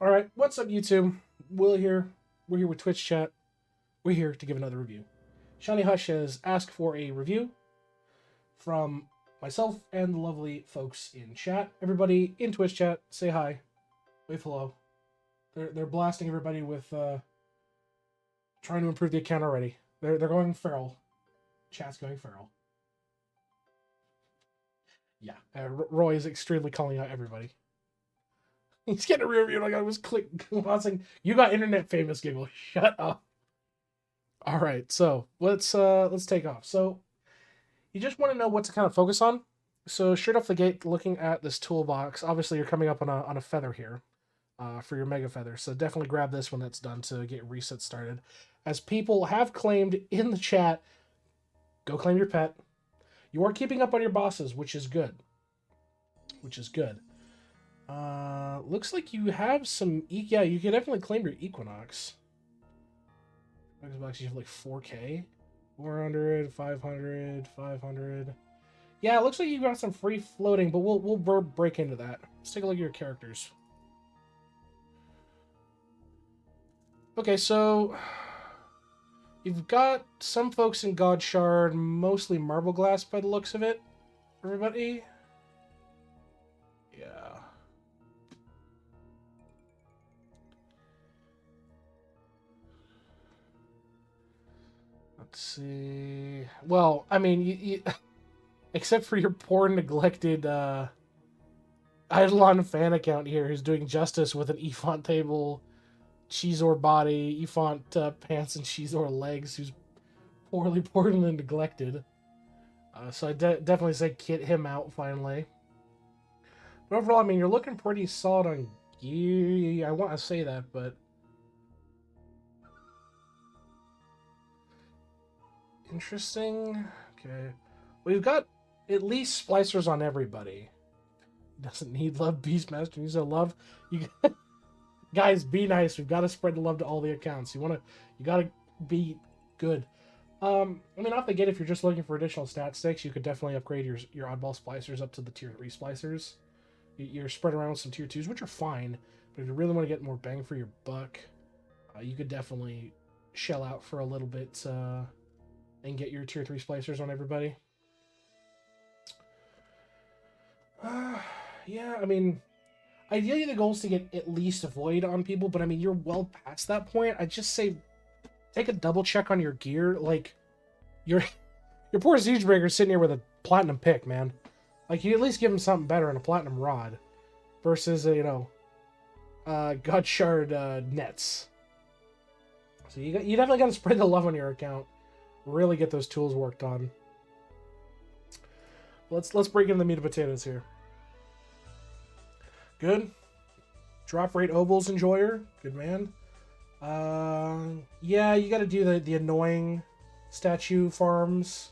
All right, what's up, YouTube? Will here. We're here with Twitch chat. We're here to give another review. ShinyHush has asked for a review from myself and the lovely folks in chat. Everybody in Twitch chat, say hi, wave hello. They're blasting everybody with trying to improve the account already. They're going feral. Chat's going feral. Yeah, Roy is extremely calling out everybody. He's getting a rear view like I was watching. You got internet famous, Giggle. Shut up. All right, so let's take off. So you just want to know what to kind of focus on. So straight off the gate, looking at this toolbox, obviously you're coming up on a feather here for your mega feather. So definitely grab this when that's done to get reset started. As people have claimed in the chat, go claim your pet. You are keeping up on your bosses, which is good. Which is good. Looks like you have some. Yeah, you can definitely claim your Equinox. Xbox, you have like 4K, 400, 500, 500. Yeah, it looks like you got some free floating, but we'll break into that. Let's take a look at your characters. Okay, so you've got some folks in God Shard, mostly Marble Glass by the looks of it. Everybody. Yeah. Let's see. Well, I mean, you except for your poor, neglected IdleOn fan account here, who's doing justice with an Efont table, Cheezor body, Efont pants, and Cheezor legs, who's poorly neglected. So I definitely say kit him out finally. But overall, I mean, you're looking pretty solid on gear. I want to say that, but interesting. Okay, we've got at least splicers on everybody. Doesn't need love. Beastmaster needs a love. You guys, be nice. We've got to spread the love to all the accounts. You gotta be good. I mean, off the gate, if you're just looking for additional stat sticks, you could definitely upgrade your oddball splicers up to the tier 3 splicers. You're spread around with some tier 2s, which are fine, but if you really want to get more bang for your buck, you could definitely shell out for a little bit and get your tier 3 splicers on everybody. Yeah, I mean, ideally the goal is to get at least a void on people, but I mean, you're well past that point. I just say take a double check on your gear. Like, your poor Siegebreaker's sitting here with a platinum pick, man. Like, you at least give him something better in a platinum rod versus, God Shard nets. So you definitely got to spread the love on your account. Really get those tools worked on. Let's break into the meat and potatoes here. Good. Drop rate ovals enjoyer. Good man. Yeah, you got to do the annoying statue farms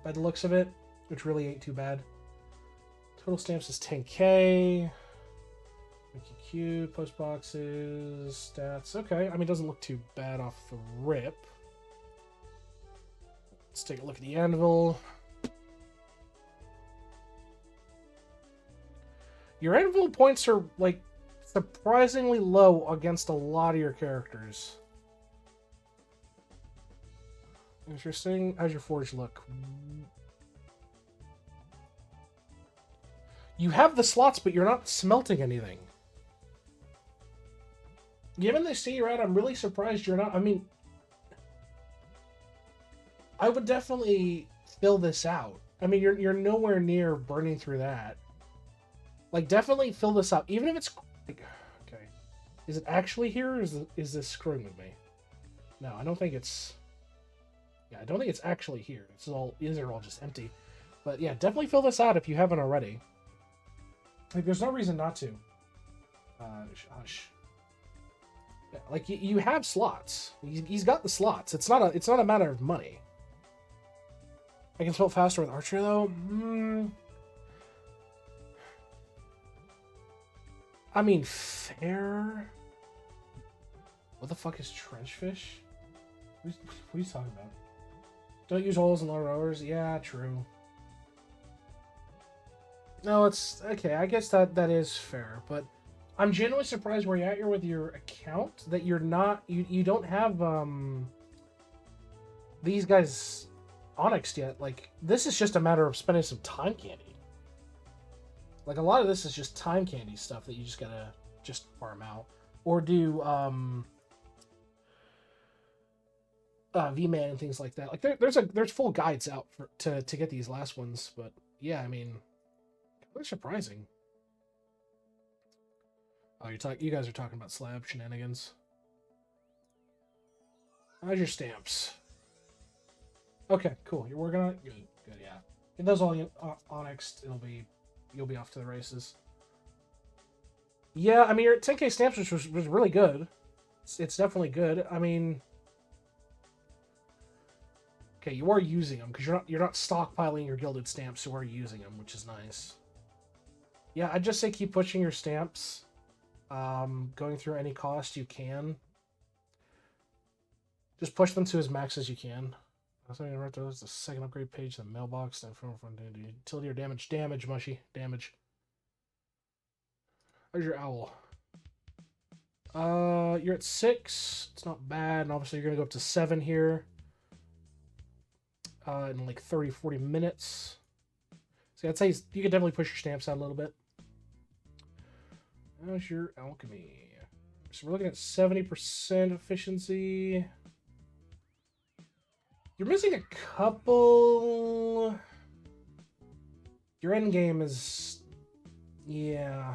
by the looks of it, which really ain't too bad. Total stamps is 10k. QQ, post boxes, stats. Okay, I mean, it doesn't look too bad off the rip. Let's take a look at the anvil. Your anvil points are, like, surprisingly low against a lot of your characters. Interesting. How's your forge look? You have the slots, but you're not smelting anything. Given the state you're at, I'm really surprised you're not. I mean, I would definitely fill this out. I mean, you're nowhere near burning through that. Like, definitely fill this up, even if it's like, okay. Is it actually here, or is this screwing with me? No, I don't think it's. Yeah, I don't think it's actually here. These are all just empty. But yeah, definitely fill this out if you haven't already. Like, there's no reason not to. Hush. Yeah, like you have slots. He's got the slots. It's not a matter of money. I can spell faster with archery though. I mean, fair. What the fuck is trenchfish? What are you talking about? Don't use holes in low rowers. Yeah, true. No, it's okay. I guess that is fair, but I'm genuinely surprised where you're at here with your account that you're not you don't have these guys onyxed yet. Like this is just a matter of spending some time candy. Like a lot of this is just time candy stuff that you just gotta just farm out or do V-Man and things like that. Like there's full guides out to get these last ones, but yeah, I mean, they're surprising. Oh, you guys are talking about slab shenanigans. How's your stamps? Okay, cool. You're working on it. Good, good, yeah. Get those all onyxed. You'll be off to the races. Yeah, I mean, your 10K stamps was really good. It's definitely good. I mean, okay, you are using them because you're not stockpiling your gilded stamps. You are using them, which is nice. Yeah, I'd just say keep pushing your stamps. Going through any cost you can. Just push them to as max as you can. I was going to write those the second upgrade page, the mailbox, then from utility or damage, mushy, damage. There's your owl. You're at 6. It's not bad, and obviously you're gonna go up to 7 here. In like 30-40 minutes. So I'd say you could definitely push your stamps out a little bit. How's your alchemy? So we're looking at 70% efficiency. You're missing a couple. Your end game is, yeah.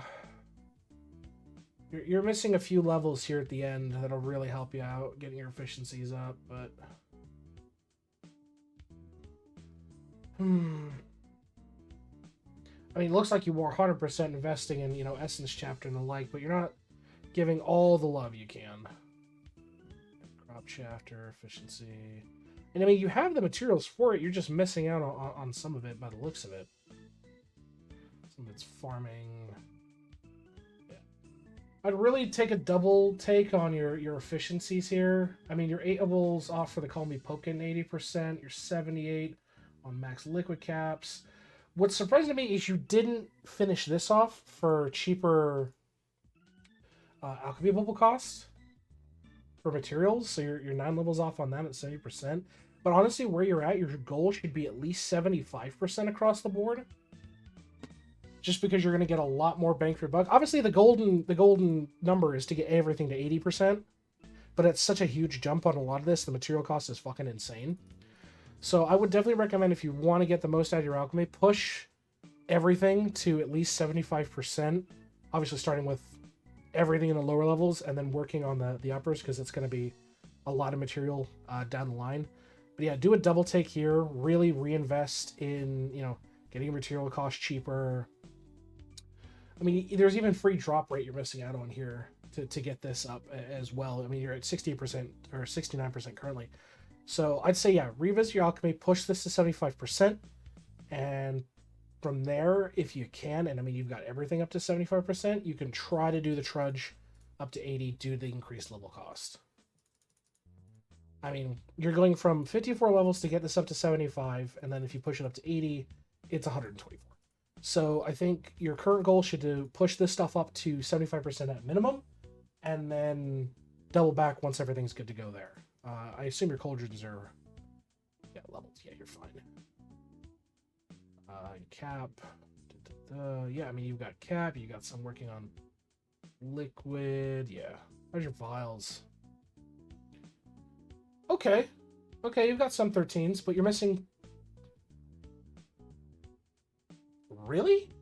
You're missing a few levels here at the end that'll really help you out, getting your efficiencies up, but. I mean, it looks like you were 100% investing in, Essence Chapter and the like, but you're not giving all the love you can. Crop Chapter, efficiency. And I mean, you have the materials for it, you're just missing out on some of it by the looks of it. Some of it's farming. Yeah. I'd really take a double take on your efficiencies here. I mean, your 8 levels off for the Call Me Pokin 80%, you're 78 on max liquid caps. What's surprising to me is you didn't finish this off for cheaper alchemy bubble costs for materials. So you're 9 levels off on that at 70%. But honestly, where you're at, your goal should be at least 75% across the board. Just because you're going to get a lot more bang for your buck. Obviously, the golden number is to get everything to 80%. But it's such a huge jump on a lot of this. The material cost is fucking insane. So I would definitely recommend, if you want to get the most out of your alchemy, push everything to at least 75%. Obviously starting with everything in the lower levels and then working on the uppers, because it's going to be a lot of material down the line. But yeah, do a double take here. Really reinvest in, getting material cost cheaper. I mean, there's even free drop rate you're missing out on here to get this up as well. I mean, you're at 60% or 69% currently. So I'd say, yeah, revisit your alchemy, push this to 75%, and from there, if you can, and I mean, you've got everything up to 75%, you can try to do the trudge up to 80 due to the increased level cost. I mean, you're going from 54 levels to get this up to 75, and then if you push it up to 80, it's 124. So I think your current goal should to push this stuff up to 75% at minimum, and then double back once everything's good to go there. I assume your cauldrons are leveled. Yeah, you're fine. Cap. Yeah, I mean, you've got cap. You got some working on liquid. Yeah. How's your vials? Okay. Okay, you've got some 13s, but you're missing... Really?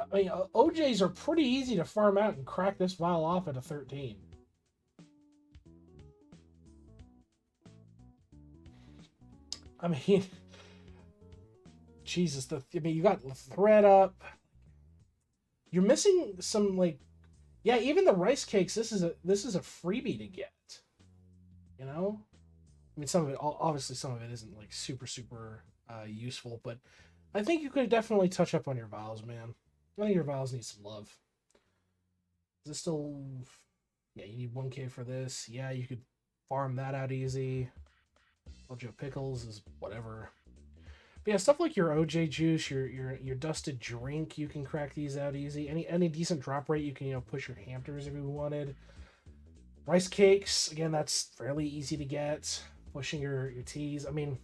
I mean, OJs are pretty easy to farm out and crack this vial off at a 13. I mean, Jesus, I mean, you got the thread up. You're missing some, like, yeah, even the rice cakes. This is a freebie to get. I mean, some of it, obviously, some of it isn't like super useful, but I think you could definitely touch up on your vials, man. I think your vials need some love. Is this still... Yeah, you need 1K for this. Yeah, you could farm that out easy. Well, Joe Pickles is whatever. But yeah, stuff like your OJ juice, your dusted drink, you can crack these out easy. Any decent drop rate, you can push your hampers if you wanted. Rice cakes, again, that's fairly easy to get. Pushing your teas, I mean,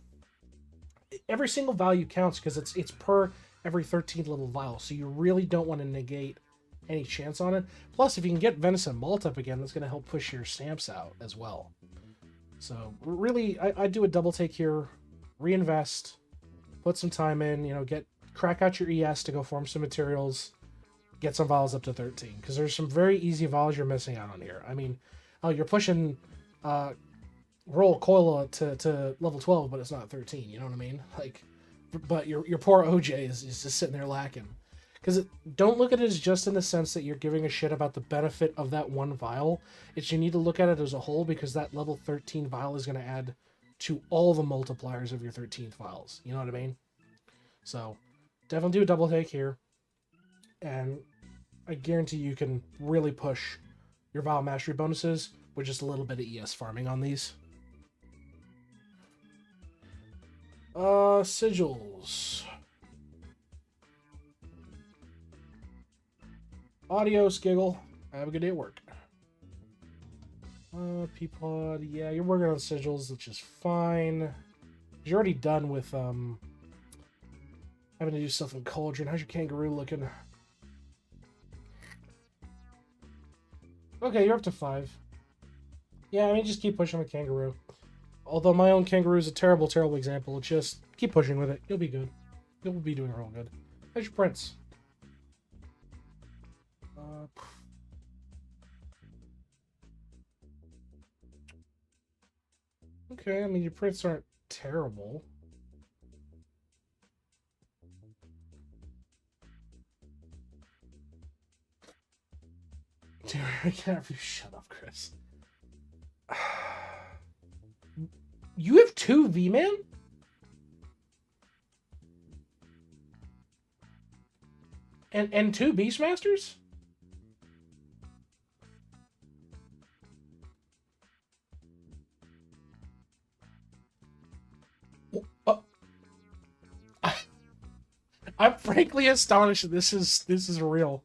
every single value counts because it's per every 13th level vial, so you really don't want to negate any chance on it. Plus, if you can get venison malt up again, that's going to help push your stamps out as well. So really, I do a double take here, reinvest, put some time in, crack out your ES to go form some materials, get some vials up to 13, because there's some very easy vials you're missing out on here. I mean, you're pushing roll coil to level 12, but it's not 13, you know what I mean? Like, but your poor OJ is just sitting there lacking. Because don't look at it as just in the sense that you're giving a shit about the benefit of that one vial. It's you need to look at it as a whole, because that level 13 vial is going to add to all the multipliers of your 13th vials. You know what I mean? So definitely do a double take here. And I guarantee you can really push your vial mastery bonuses with just a little bit of ES farming on these. Sigils. Adios, Giggle. Have a good day at work. Peapod. Yeah, you're working on sigils, which is fine. You're already done with having to do stuff in Cauldron. How's your kangaroo looking? Okay, you're up to 5. Yeah, I mean, just keep pushing with kangaroo. Although my own kangaroo is a terrible, terrible example. Just keep pushing with it. You'll be good. You'll be doing real good. How's your prince? Okay, I mean, your prints aren't terrible. Dude, I can't shut up, Chris. You have 2 V-Man? And 2 Beastmasters? I'm frankly astonished this is real.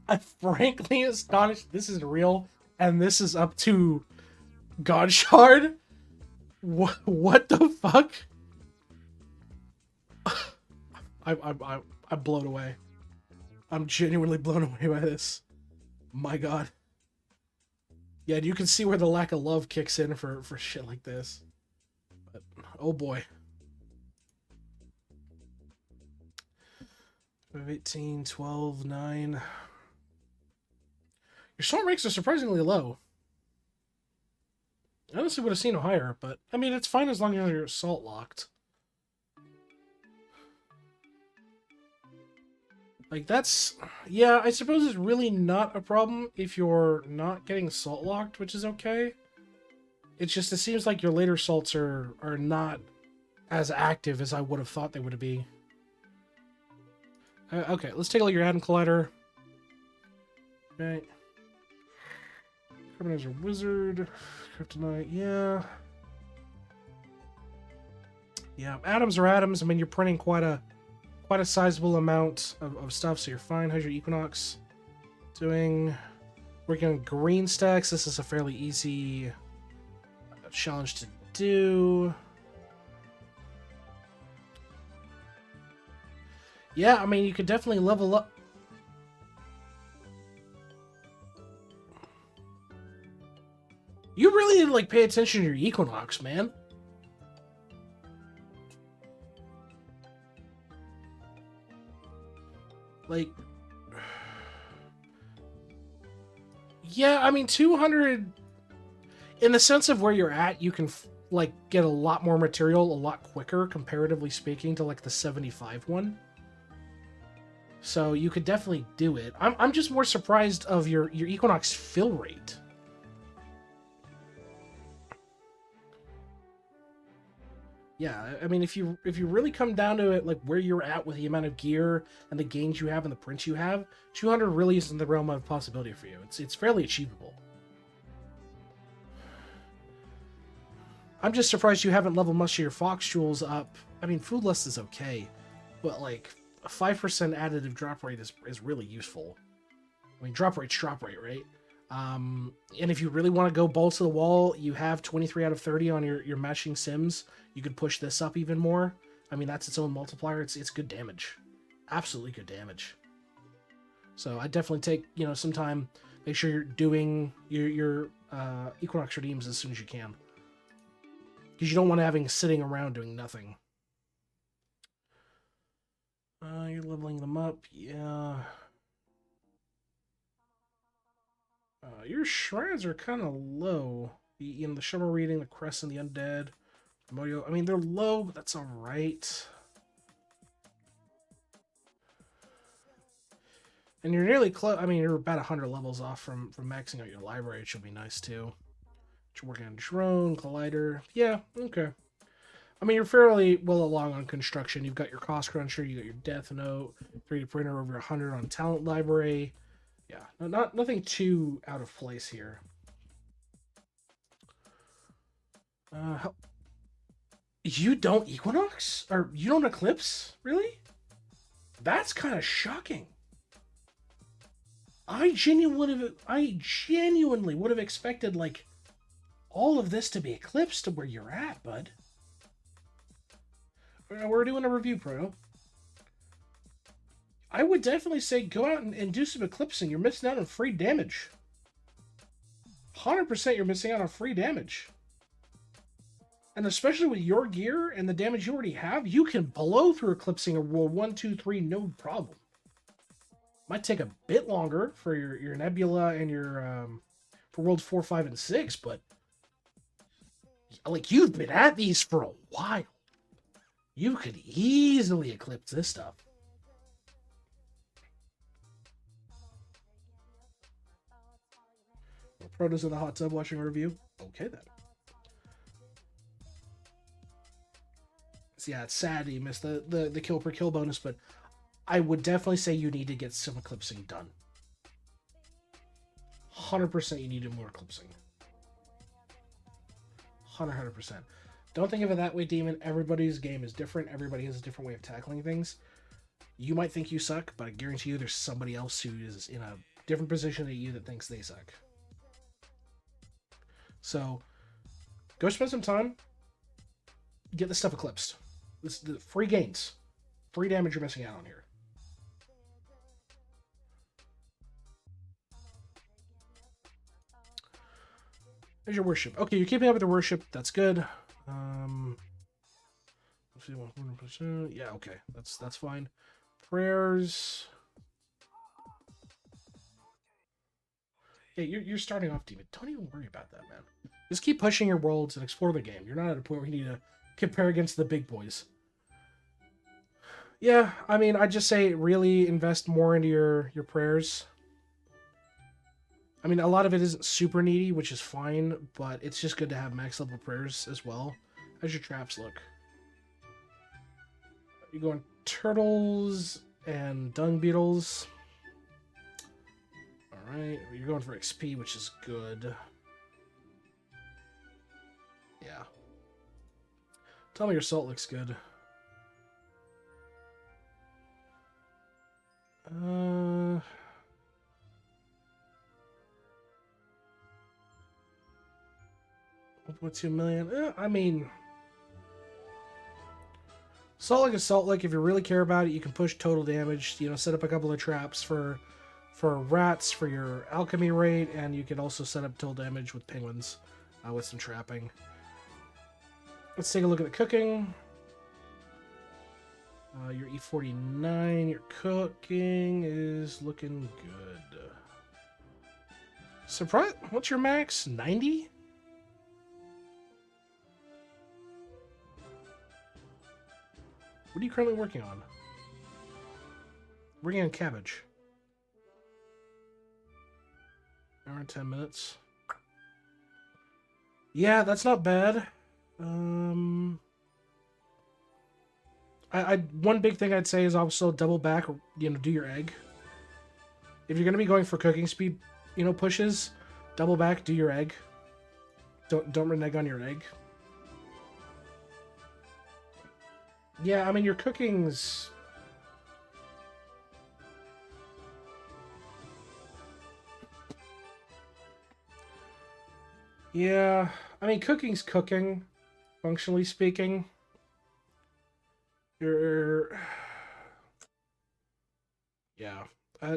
I'm frankly astonished this is real, and this is up to Godshard. What the fuck? I'm blown away. I'm genuinely blown away by this. My God. Yeah, you can see where the lack of love kicks in for shit like this. But, oh boy. 18, 12, 9. Your salt ranks are surprisingly low. I honestly would have seen them higher, but I mean, it's fine as long as you're salt locked. Like, that's... Yeah, I suppose it's really not a problem if you're not getting salt locked, which is okay. It's just, it seems like your later salts are not as active as I would have thought they would be. Okay, let's take a look at your Atom Collider. Okay. Carbonizer Wizard. Kryptonite, yeah. Yeah, atoms are atoms. I mean, you're printing quite a sizable amount of stuff, so you're fine. How's your Equinox doing? Working on green stacks. This is a fairly easy challenge to do. Yeah, I mean, you could definitely level up. You really need to, like, pay attention to your Equinox, man. Like... Yeah, I mean, 200... In the sense of where you're at, you can, like, get a lot more material a lot quicker, comparatively speaking, to, like, the 75 one. So you could definitely do it. I'm just more surprised of your Equinox fill rate. Yeah, I mean, if you really come down to it, like where you're at with the amount of gear and the gains you have and the prints you have, 200 really isn't the realm of possibility for you. It's fairly achievable. I'm just surprised you haven't leveled much of your Fox Jewels up I mean, food lust is okay, but like a 5% additive drop rate is really useful. I mean, drop rate, right? And if you really want to go balls to the wall, you have 23 out of 30 on your matching sims. You could push this up even more. I mean, that's its own multiplier. It's good damage. Absolutely good damage. So I definitely take, some time. Make sure you're doing your Equinox redeems as soon as you can. Because you don't want to having sitting around doing nothing. You're leveling them up. Yeah. Your shrines are kind of low. The Shimmer Reading, the Crest, and the Undead. I mean, they're low, but that's alright. And you're nearly close. I mean, you're about 100 levels off from maxing out your library, which will be nice, too. You're working on Drone, Collider. Yeah, okay. I mean, you're fairly well along on construction. You've got your Cost Cruncher, you got your Death Note, 3D Printer over 100 on Talent Library. Yeah, nothing too out of place here. You don't Equinox? Or you don't Eclipse? Really? That's kind of shocking. I genuinely would have expected, like, all of this to be eclipsed to where you're at, bud. We're doing a review, Proto. I would definitely say go out and do some eclipsing. You're missing out on free damage. 100% you're missing out on free damage. And especially with your gear and the damage you already have, you can blow through eclipsing a world 1, 2, 3, no problem. Might take a bit longer for your Nebula and your for worlds 4, 5, and 6, but like you've been at these for a while. You could easily eclipse this stuff. Proto's in the hot tub watching a review. Okay then. So yeah, it's sad you missed the kill per kill bonus, but I would definitely say you need to get some eclipsing done. 100% you need to do more eclipsing. 100%. Don't think of it that way, Demon. Everybody's game is different. Everybody has a different way of tackling things. You might think you suck, but I guarantee you there's somebody else who is in a different position than you that thinks they suck. So, go spend some time. Get this stuff eclipsed. The free gains. Free damage you're missing out on here. There's your worship. Okay, you're keeping up with the worship. That's good. Let's see, 100%. Yeah, okay. That's fine. Prayers. Yeah, you're starting off, Demon. Don't even worry about that, man. Just keep pushing your worlds and explore the game. You're not at a point where you need to compare against the big boys. Yeah, I mean, I'd just say really invest more into your prayers. I mean, a lot of it isn't super needy, which is fine, but it's just good to have max level prayers as well. How's your traps look? You're going turtles and dung beetles. Alright, you're going for XP, which is good. Yeah. Tell me your salt looks good. $1.2 million. I mean, Salt Lick is Salt Lick. If you really care about it, you can push total damage. Set up a couple of traps for rats for your alchemy rate, and you can also set up total damage with penguins with some trapping. Let's take a look at the cooking. Your E49, your cooking is looking good. Surprise! What's your max? 90? What are you currently working on? Working on cabbage. Hour and 10 minutes. Yeah, that's not bad. One big thing I'd say is also double back, do your egg. If you're gonna be going for cooking speed, pushes, double back, do your egg. Don't renege on your egg. Yeah, I mean, your cooking's... Yeah, I mean, cooking's cooking, functionally speaking. You're... Yeah.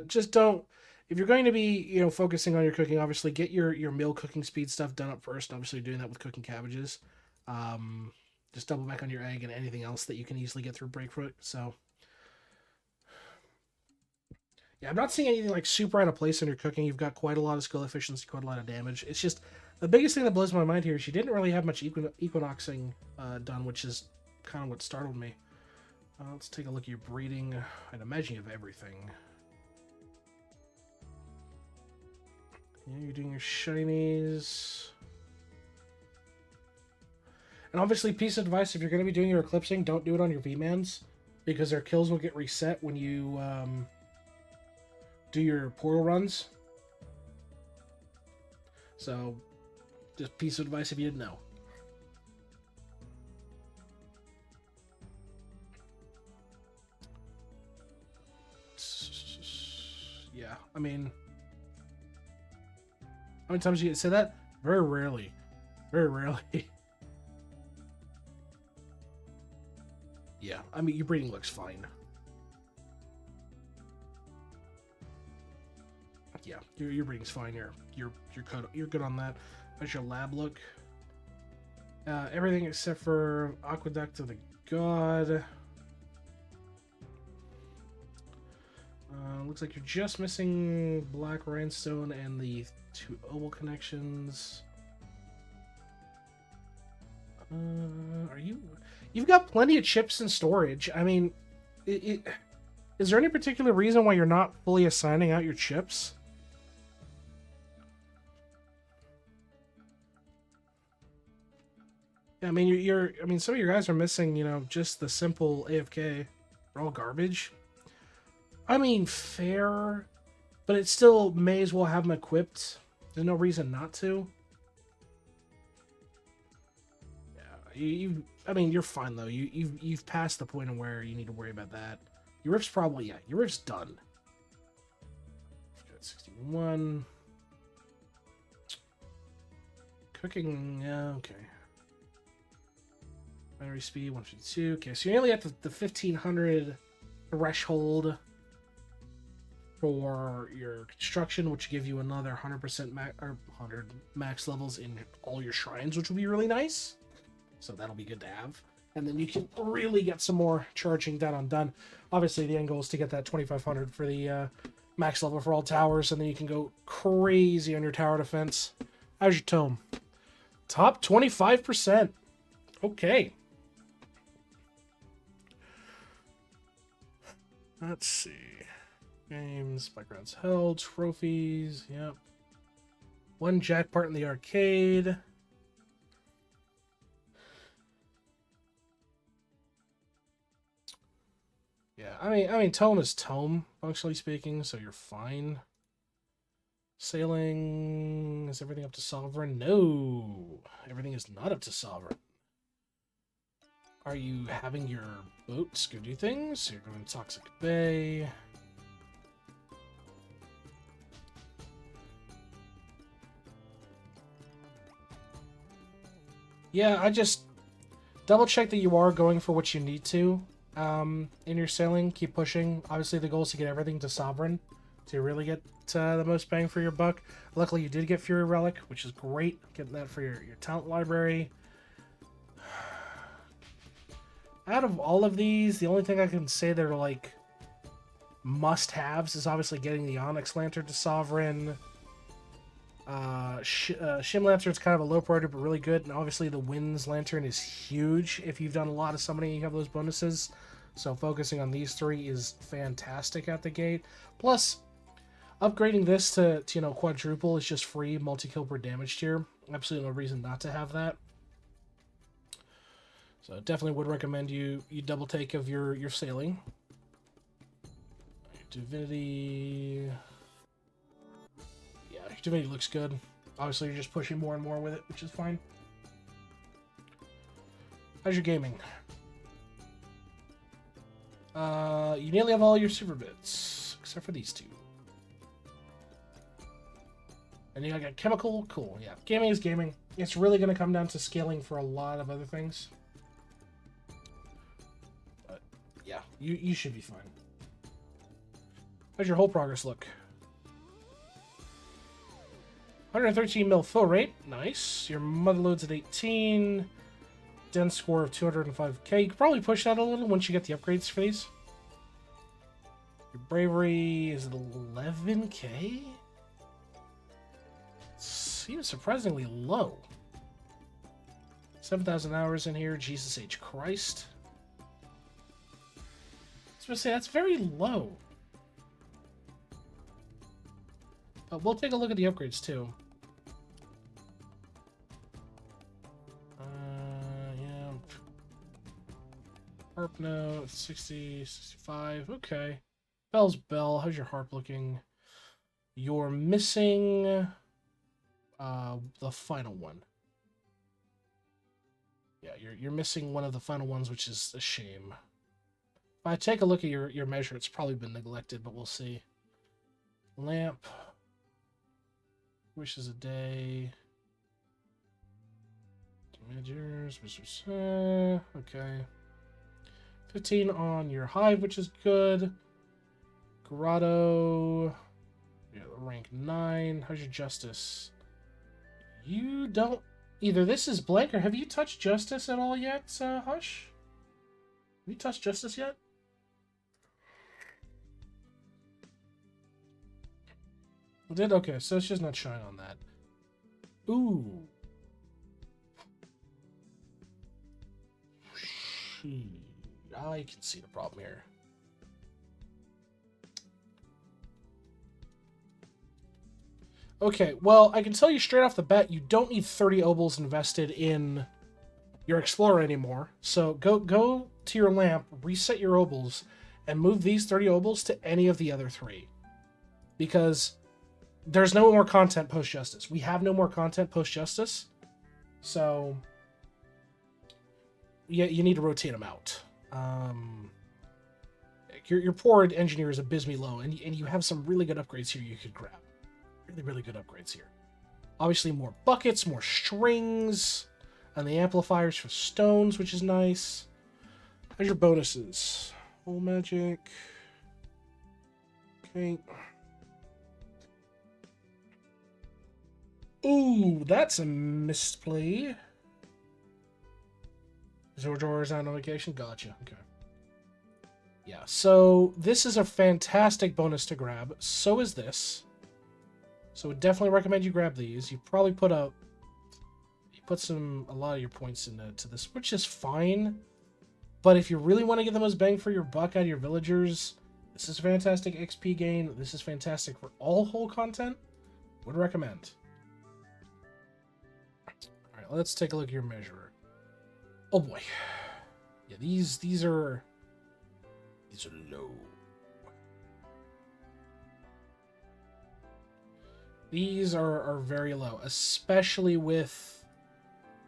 Just don't... If you're going to be, you know, focusing on your cooking, obviously get your meal cooking speed stuff done up first. Obviously, doing that with cooking cabbages. Um, just double back on your egg and anything else that you can easily get through breakfoot. So, yeah, I'm not seeing anything like super out of place in your cooking. You've got quite a lot of skill efficiency, quite a lot of damage. It's just the biggest thing that blows my mind here is you didn't really have much equinoxing done, which is kind of what startled me. Let's take a look at your breeding. I'd imagine you have everything. Yeah, you're doing your shinies. And obviously, piece of advice, if you're going to be doing your eclipsing, don't do it on your V-Mans, because their kills will get reset when you do your portal runs. So, just piece of advice if you didn't know. Yeah, I mean... How many times do you say that? Very rarely. Very rarely. Yeah, I mean, your breeding looks fine. Yeah, your breeding's fine. You're good on that. How's your lab look? Everything except for Aqueduct of the God. Looks like you're just missing Black Rhinestone and the 2 oval connections. Are you... You've got plenty of chips in storage. I mean, is there any particular reason why you're not fully assigning out your chips? Yeah, I mean, I mean, some of your guys are missing, you know, just the simple AFK. They're all garbage. I mean, fair, but it still may as well have them equipped. There's no reason not to. Yeah, I mean, you're fine though. You've passed the point of where you need to worry about that. Your rift's probably, yeah, your rift's done. Got 61. Cooking, yeah, okay. Battery speed 152. Okay, so you're nearly at the 1500 threshold for your construction, which will give you another 100% or 100 max levels in all your shrines, which will be really nice. So that'll be good to have. And then you can really get some more charging done. Obviously, the end goal is to get that 2500 for the max level for all towers, and then you can go crazy on your tower defense. How's your tome? Top 25%. Okay. Let's see. Games, backgrounds held, trophies, yep. 1 jackpot in the arcade. Yeah, I mean, tome is tome, functionally speaking, so you're fine. Sailing, is everything up to Sovereign? No, everything is not up to Sovereign. Are you having your boats go do things? You're going to Toxic Bay. Yeah, I just double check that you are going for what you need to in your sailing. Keep pushing. Obviously, the goal is to get everything to Sovereign to really get the most bang for your buck. Luckily, you did get Fury Relic, which is great. Getting that for your talent library. Out of all of these, the only thing I can say that are like must-haves is obviously getting the Onyx Lantern to Sovereign. Shim Lantern's kind of a low priority, but really good. And obviously the Winds Lantern is huge. If you've done a lot of summoning, you have those bonuses. So focusing on these 3 is fantastic at the gate. Plus, upgrading this to you know, quadruple is just free multi-kill per damage tier. Absolutely no reason not to have that. So definitely would recommend you double take of your sailing. Divinity. Yeah, your Divinity looks good. Obviously, you're just pushing more and more with it, which is fine. How's your gaming? You nearly have all your super bits, except for these two. And you got chemical, cool, yeah. Gaming is gaming. It's really going to come down to scaling for a lot of other things. But, yeah, you should be fine. How's your whole progress look? 113 mil fill rate, nice. Your mother load's at 18. Dense score of 205k. You could probably push that a little once you get the upgrades for these. Your bravery is at 11k? Seems surprisingly low. 7,000 hours in here. Jesus H. Christ. I was going to say, that's very low. But we'll take a look at the upgrades, too. Yeah. Harp note, 60, 65. Okay. Bell's bell. How's your harp looking? You're missing... the final one. Yeah, you're missing one of the final ones, which is a shame. If I take a look at your measure, it's probably been neglected, but we'll see. Lamp. Wishes a day. Measures. Okay. 15 on your hive, which is good. Grotto. Yeah, rank 9. How's your justice? You don't... Either this is blank, or have you touched Justice at all yet, Hush? Have you touched Justice yet? You did? Okay, so it's just not showing on that. Ooh. I can see the problem here. Okay, well, I can tell you straight off the bat, you don't need 30 obols invested in your Explorer anymore. So go to your lamp, reset your obols, and move these 30 obols to any of the other 3. Because there's no more content post-Justice. We have no more content post-Justice. So, yeah, you need to rotate them out. Your poor engineer is abysmally low, and you have some really good upgrades here you could grab. Really good upgrades here. Obviously, more buckets, more strings, and the amplifiers for stones, which is nice. How's your bonuses? Whole magic. Okay. Ooh, that's a misplay. Zorjor is on location. Gotcha. Okay. Yeah, so this is a fantastic bonus to grab. So is this. So I would definitely recommend you grab these. You probably put a lot of your points into this, which is fine. But if you really want to get the most bang for your buck out of your villagers, this is fantastic XP gain. This is fantastic for all whole content. Would recommend. All right, let's take a look at your measurer. Oh boy, yeah, these are low. These are very low, especially with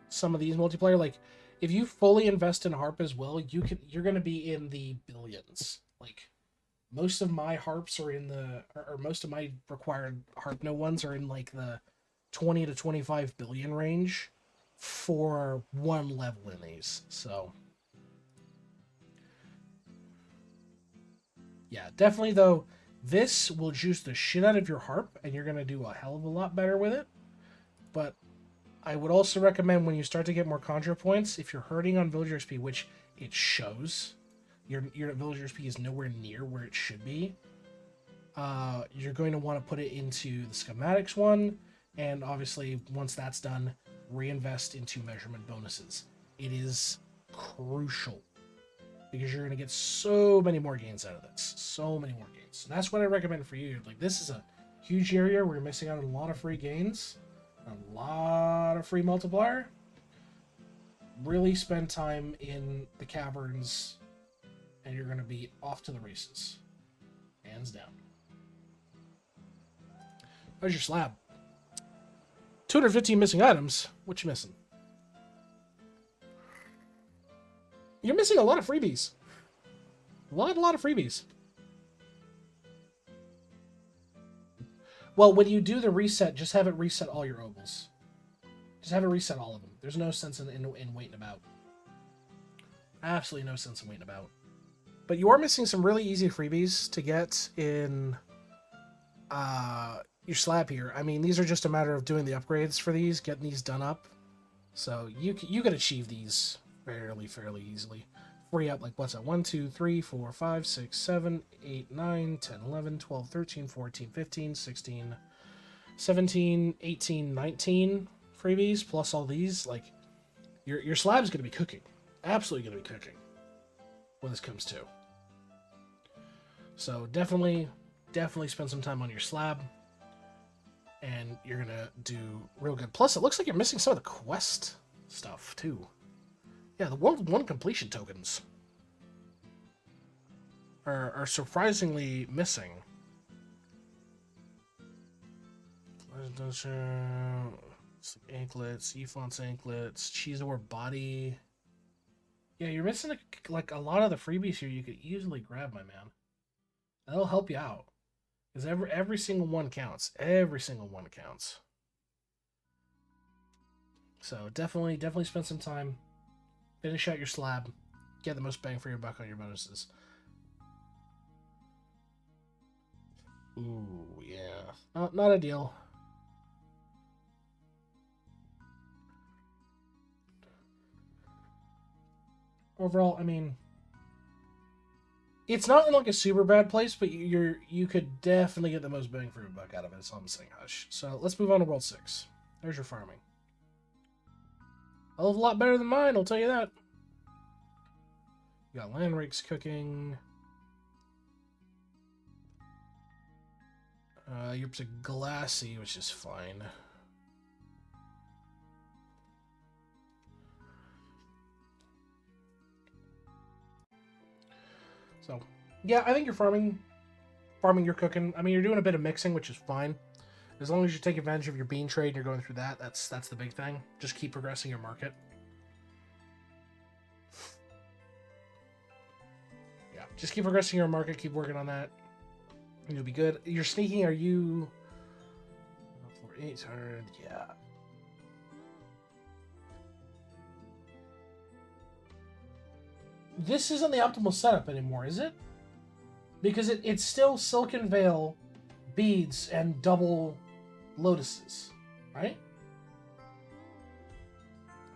some of these multiplayer. Like, if you fully invest in harp as well, you're gonna be in the billions. Like, most of my harps are in the, or most of my required harp no ones are in like the 20 to 25 billion range for one level in these. So, yeah, definitely though. This will juice the shit out of your harp, and you're going to do a hell of a lot better with it. But I would also recommend when you start to get more conjure points, if you're hurting on villager XP, which it shows, your villager XP is nowhere near where it should be, you're going to want to put it into the schematics one, and obviously, once that's done, reinvest into measurement bonuses. It is crucial, because you're going to get so many more gains out of this. So many more gains. And that's what I recommend for you. Like, this is a huge area where you're missing out on a lot of free gains, a lot of free multiplier. Really spend time in the caverns, and you're going to be off to the races. Hands down. How's your slab? 215 missing items. What you missing? You're missing a lot of freebies. a lot of freebies. Well, when you do the reset, just have it reset all your ovals. Just have it reset all of them. There's no sense in waiting about. Absolutely no sense in waiting about. But you are missing some really easy freebies to get in your slab here. I mean, these are just a matter of doing the upgrades for these, getting these done up. So you can achieve these fairly easily. Free up, like, what's that? 1, 2, 3, 4, 5, 6, 7, 8, 9, 10, 11, 12, 13, 14, 15, 16, 17, 18, 19 freebies, plus all these. Like, your slab's going to be cooking. Absolutely going to be cooking when this comes to. So definitely spend some time on your slab, and you're going to do real good. Plus, it looks like you're missing some of the quest stuff, too. Yeah, the one completion tokens are surprisingly missing. Anklets, Efon's anklets, cheese or body. Yeah, you're missing like a lot of the freebies here. You could easily grab, my man. That'll help you out, because every single one counts. Every single one counts. So definitely spend some time. Finish out your slab. Get the most bang for your buck on your bonuses. Ooh, yeah. Not ideal. Overall, I mean, it's not in like a super bad place, but you could definitely get the most bang for your buck out of it. It's on ShinyHush. So let's move on to World 6. There's your farming. A lot better than mine, I'll tell you that. You got land rakes cooking. You're up to glassy, which is fine. So, yeah, I think you're farming your cooking. I mean, you're doing a bit of mixing, which is fine. As long as you take advantage of your bean trade and you're going through that, that's the big thing. Just keep progressing your market. Yeah, just keep progressing your market, keep working on that. And you'll be good. You're sneaking, are you... 800, yeah. This isn't the optimal setup anymore, is it? Because it's still Silken Veil, beads, and double lotuses, right?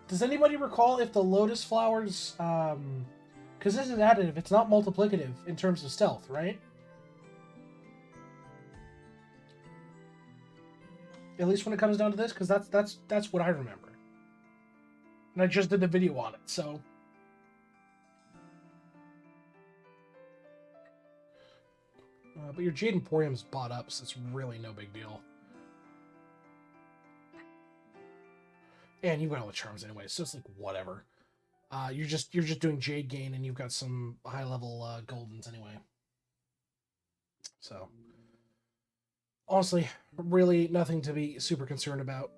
Does anybody recall if the lotus flowers, because this is additive, it's not multiplicative in terms of stealth, right? At least when it comes down to this, because that's what I remember. And I just did the video on it, so... but your Jade Emporium's bought up, so it's really no big deal. And you've got all the charms anyway, so it's like whatever. You're just doing Jade gain, and you've got some high level Goldens anyway. So honestly, really nothing to be super concerned about,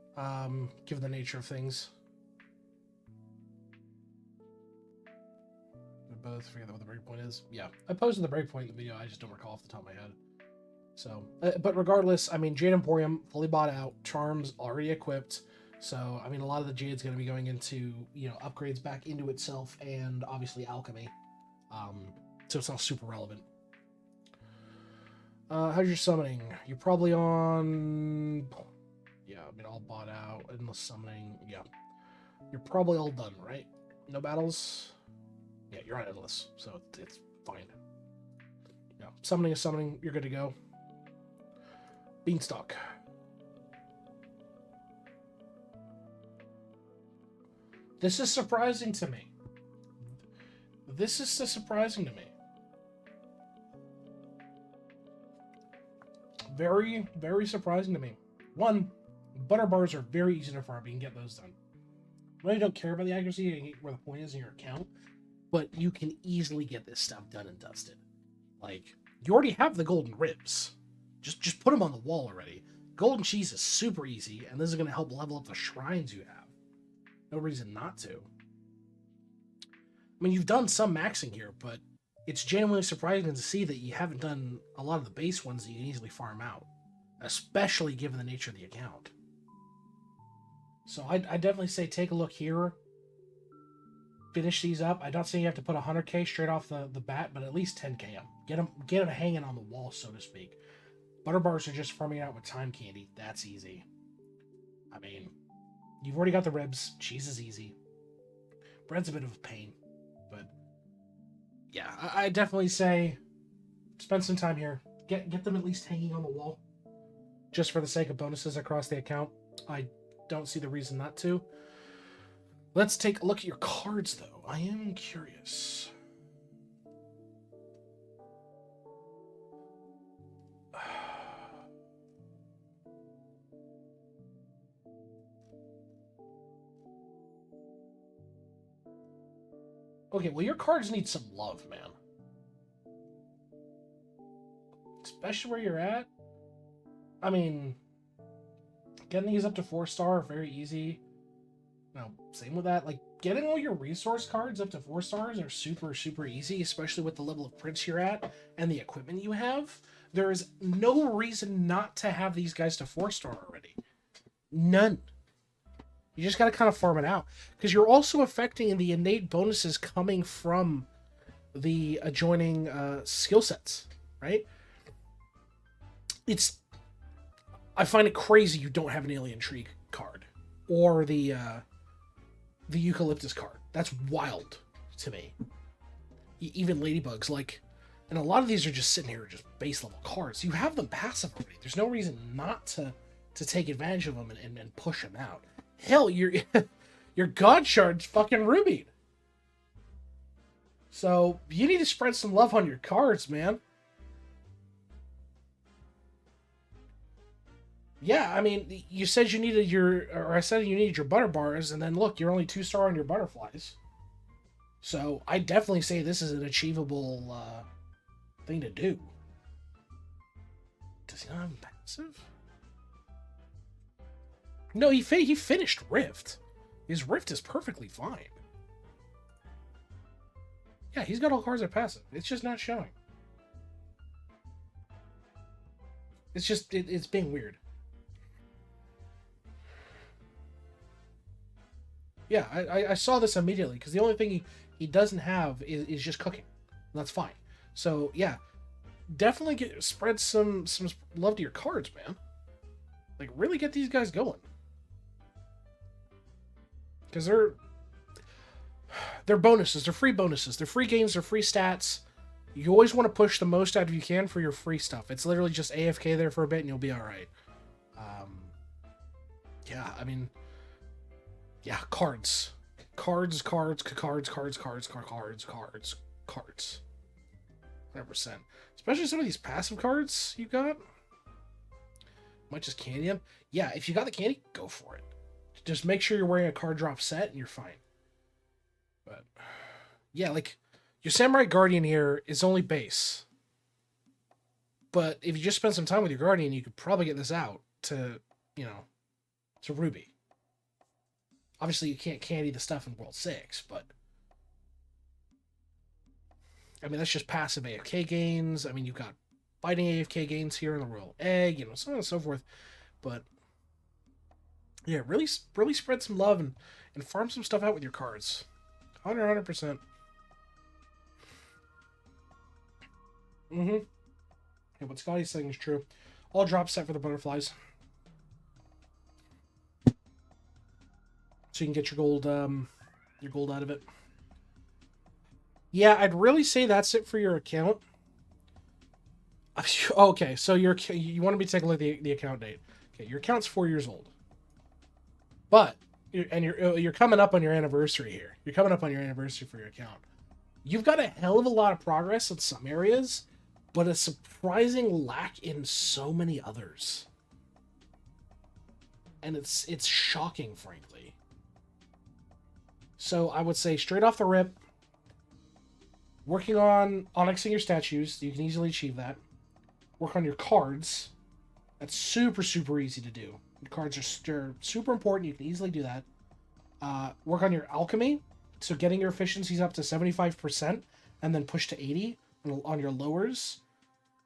given the nature of things. We both forget what the breakpoint is. Yeah, I posted the breakpoint in the video. I just don't recall off the top of my head. So, but regardless, I mean, Jade Emporium fully bought out, charms already equipped. So, I mean, a lot of the Jade's going to be going into, you know, upgrades back into itself and obviously alchemy. So it's not super relevant. How's your summoning? You're probably on... Yeah, I mean, all bought out. Endless summoning. Yeah. You're probably all done, right? No battles? Yeah, you're on endless, so it's fine. Yeah, summoning is summoning. You're good to go. Beanstalk. This is surprising to me. This is so surprising to me. Very, very surprising to me. One, butter bars are very easy to farm. You can get those done. I really don't care about the accuracy, where the point is in your account, but you can easily get this stuff done and dusted. Like, you already have the golden ribs. Just put them on the wall already. Golden cheese is super easy, and this is going to help level up the shrines you have. No reason not to. I mean, you've done some maxing here, but it's genuinely surprising to see that you haven't done a lot of the base ones that you can easily farm out, especially given the nature of the account. So I definitely say take a look here. Finish these up. I'm not saying you have to put 100k straight off the bat, but at least 10k them. Get them hanging on the wall, so to speak. Butter bars are just farming out with time candy. That's easy. I mean, you've already got the ribs. Cheese is easy. Bread's a bit of a pain, but yeah, I definitely say spend some time here. Get them at least hanging on the wall, just for the sake of bonuses across the account. I don't see the reason not to. Let's take a look at your cards, though. I am curious. Okay, well, your cards need some love, man. Especially where you're at. I mean, getting these up to 4-star are very easy. No, same with that. Like, getting all your resource cards up to 4 stars are super, super easy, especially with the level of prints you're at and the equipment you have. There is no reason not to have these guys to 4-star already. None. You just got to kind of farm it out. Because you're also affecting the innate bonuses coming from the adjoining skill sets, right? I find it crazy you don't have an Alien Tree card. Or the Eucalyptus card. That's wild to me. Even Ladybugs, like... And a lot of these are just sitting here, just base level cards. You have them passive already. There's no reason not to take advantage of them and push them out. Hell, your God Shard's fucking rubied. So, you need to spread some love on your cards, man. Yeah, I mean, you said you needed I said you needed your butter bars, and then look, you're only 2-star on your butterflies. So, I definitely say this is an achievable thing to do. Does he not have passive? No, he finished Rift. His Rift is perfectly fine. Yeah, he's got all cards that are passive. It's just not showing. It's just, it's being weird. Yeah, I saw this immediately, because the only thing he doesn't have is just cooking. And that's fine. So, yeah. Definitely spread some love to your cards, man. Like, really get these guys going. Because they're bonuses. They're free bonuses. They're free games. They're free stats. You always want to push the most out of you can for your free stuff. It's literally just AFK there for a bit and you'll be alright. Yeah, I mean... Yeah, cards. Cards. 100%. Especially some of these passive cards you got. Might just candy them. Yeah, if you got the candy, go for it. Just make sure you're wearing a card drop set and you're fine. But, yeah, like, your Samurai Guardian here is only base. But if you just spend some time with your Guardian, you could probably get this out to, to Ruby. Obviously, you can't candy the stuff in World 6, but... I mean, that's just passive AFK gains. I mean, you've got fighting AFK gains here in the Royal Egg, so on and so forth. But, yeah, really spread some love and farm some stuff out with your cards. 100%. Yeah, what Scotty's saying is true. All drop set for the butterflies. So you can get your gold out of it. Yeah, I'd really say that's it for your account. Okay, so you want me to take a look at the account date. Okay, your account's 4 years old. But you're coming up on your anniversary here. You're coming up on your anniversary for your account. You've got a hell of a lot of progress in some areas, but a surprising lack in so many others. And it's shocking, frankly. So I would say straight off the rip, working on onyxing your statues, you can easily achieve that. Work on your cards. That's super, super easy to do. Your cards are super important. You can easily do that. Work on your alchemy. So getting your efficiencies up to 75%. and then push to 80 on your lowers.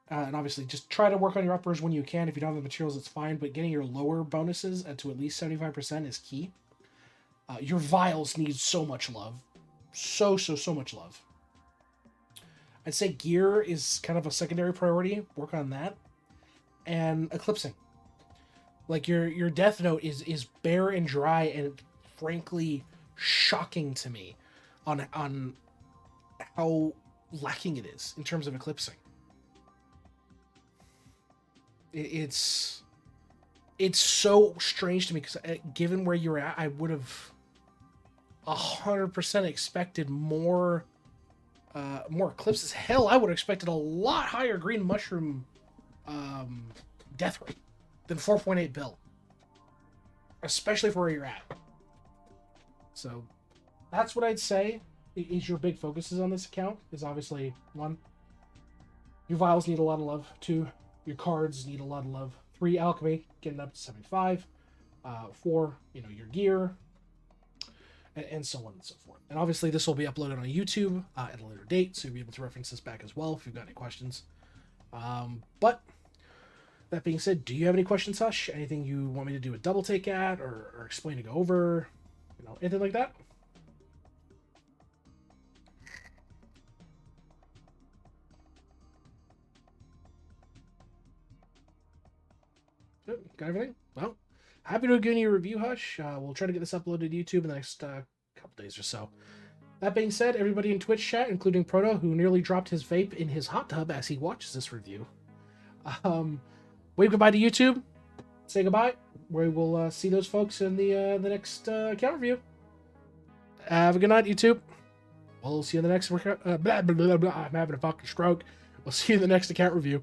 And obviously, just try to work on your uppers when you can. If you don't have the materials, it's fine. But getting your lower bonuses to at least 75% is key. Your vials need so much love. So much love. I'd say gear is kind of a secondary priority. Work on that. And eclipsing. Like your death note is bare and dry and frankly shocking to me on how lacking it is in terms of eclipsing. It's so strange to me because given where you're at, I would have 100% expected more eclipses. Hell, I would have expected a lot higher green mushroom death rate than 4.8 bill, especially for where you're at. So that's what I'd say is your big focuses on this account. Is obviously 1, your vials need a lot of love. 2, your cards need a lot of love. 3, alchemy, getting up to 75. 4, your gear, and so on and so forth. And obviously this will be uploaded on YouTube at a later date, so you'll be able to reference this back as well if you've got any questions. But that being said, do you have any questions, Hush? Anything you want me to do a double take at or explain to go over? Anything like that? Got everything? Well, happy to give you a review, Hush. We'll try to get this uploaded to YouTube in the next couple days or so. That being said, everybody in Twitch chat, including Proto, who nearly dropped his vape in his hot tub as he watches this review. Wave goodbye to YouTube. Say goodbye. We will see those folks in the next account review. Have a good night, YouTube. We'll see you in the next... blah, blah, blah, blah. I'm having a fucking stroke. We'll see you in the next account review.